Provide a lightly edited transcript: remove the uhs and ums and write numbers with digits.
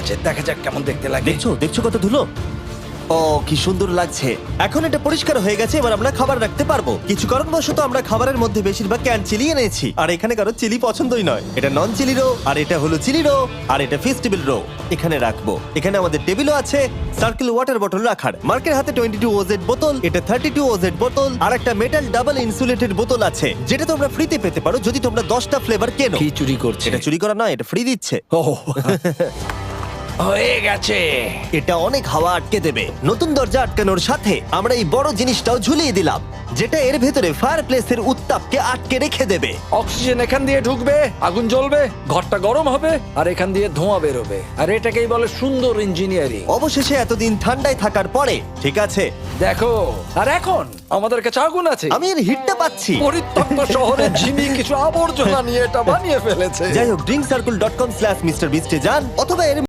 আছে, দেখা যাক কেমন দেখতে লাগে। দেখছো দেখছো কত ধুলো। ও কি সুন্দর লাগছে। এখন এটা পরিষ্কার হয়ে গেছে, এবার আমরা খাবার রাখতে পারবো। কিছু কারণবশত আমরা খাবারের মধ্যে বেশিরভাগ ক্যান চিলি এনেছি, আর এখানে কারো চিলি পছন্দই নয়। এটা নন চিলি রো, আর এটা হলো চিলি রো, আর এটা ফেস্টিভ্যাল রো। এখানে রাখবো। এখানে আমাদের টেবিলও আছে সার্কেল ওয়াটার বটল রাখার। মার্কের হাতে 22 ওজেড বোতল, এটা 32 ওজেড বোতল, আর একটা মেটাল ডাবল ইনসুলেটেড বোতল আছে, যেটা তোমরা ফ্রিতে পেতে পারো যদি তোমরা 10টা ফ্লেভার কেনো। কি চুরি করছে? এটা চুরি করা নয়, এটা ফ্রি দিচ্ছে। ও হয়ে গেছে। এটা অনেক হাওয়া আটকে দেবে। নতুন দরজা আটকানোর সাথে আমরা এই বড় জিনিসটাও ঝুলিয়ে দিলাম, যেটা এর ভেতরে ফায়ারপ্লেসের উত্তাপকে আটকে রেখে দেবে। অক্সিজেন এখান দিয়ে ঢুকবে, আগুন জ্বলবে, ঘরটা গরম হবে, আর এখান দিয়ে ধোঁয়া বেরোবে। আর এটাকেই বলে সুন্দর ইঞ্জিনিয়ারিং। অবশেষে এতদিন ঠান্ডায় থাকার পরে ঠিক আছে, দেখো, আর এখন আমাদের কাছে আগুন আছে। আমি এর হিটটা পাচ্ছি। পরিত্যক্ত শহরে ঝিমি কিছু আবর্জনা নিয়ে এটা বানিয়ে ফেলেছে। যাই হোক, drinkcircle.com/MrBeast এ যান অথবা এর